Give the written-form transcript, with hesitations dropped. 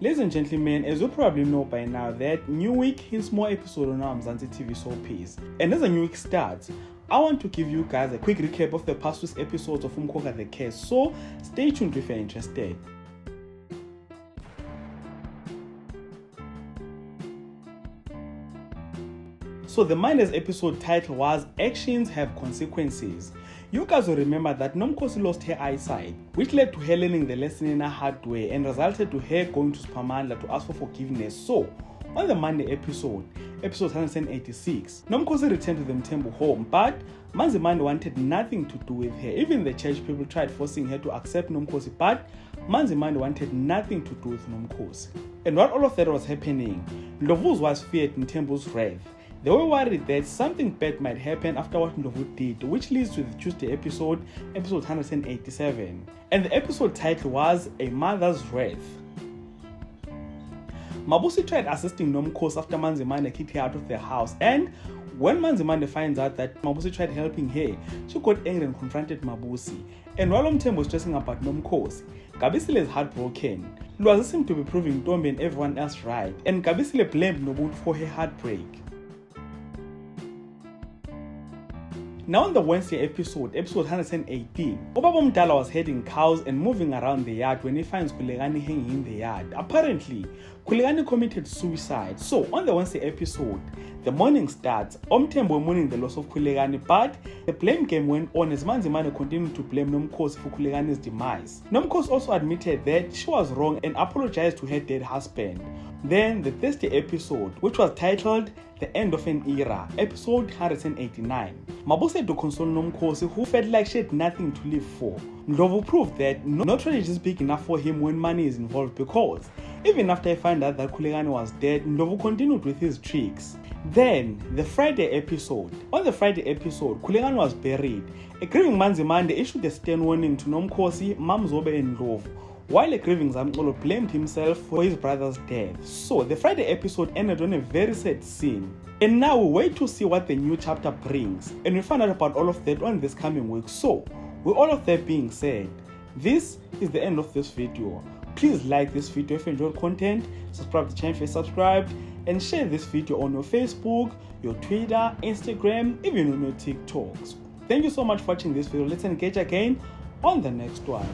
Ladies and gentlemen, as you probably know by now that new week hints more episode on our Mzansi TV soapies. And as a new week starts, I want to give you guys a quick recap of the past week's episodes of Umkhokha the Case, so stay tuned if you're interested. So the Minders episode title was Actions Have Consequences. You guys will remember that Nomkhosi lost her eyesight, which led to her learning the lesson in a hard way and resulted to her going to Spamandla to ask for forgiveness. So, on the Monday episode 186, Nomkhosi returned to the Mthembu home, but Manzimande wanted nothing to do with her. Even the church people tried forcing her to accept Nomkhosi, but Manzimande wanted nothing to do with Nomkhosi. And while all of that was happening, Ndlovu's was feared Mthembu's wrath. They were worried that something bad might happen after what Ndlovu did, which leads to the Tuesday episode 187. And the episode title was A Mother's Wrath. Mabusi tried assisting Nomkhosi after Manzimande kicked her out of the house, and when Manzimande finds out that Mabusi tried helping her, she got angry and confronted Mabusi. And while Umthembu was stressing about Nomkhosi, Gabisile is heartbroken. Lwazi seemed to be proving Ntombi and everyone else right, and Gabisile blamed Nobuntu for her heartbreak. Now on the Wednesday episode 118, Ubaba Mdala was herding cows and moving around the yard when he finds Khulekani hanging in the yard. Apparently, Khulekani committed suicide. So on the Wednesday episode, the morning starts, Umthembu mourning the loss of Khulekani, but the blame game went on as Manzimande continued to blame Nomkhosi for Khulekani's demise. Nomkhosi also admitted that she was wrong and apologized to her dead husband. Then the Thursday episode, which was titled The End of an Era, episode 189. Mabusi had to console Nomkhosi, who felt like she had nothing to live for. Ndlovu proved that no tragedy is big enough for him when money is involved, because even after he found out that Khulekani was dead, Ndlovu continued with his tricks. Then, the Friday episode. On the Friday episode, Khulekani was buried. A grieving Manzimande issued a stern warning to Nomkhosi, Mamzobe and Ndlovu, while a grieving Zamxolo blamed himself for his brother's death. So the Friday episode ended on a very sad scene. And now we wait to see what the new chapter brings, and we find out about all of that on this coming week. So, with all of that being said, this is the end of this video. Please like this video if you enjoyed content, subscribe to the channel if you're subscribed, and share this video on your Facebook, your Twitter, Instagram, even on your TikToks. Thank you so much for watching this video. Let's engage again on the next one.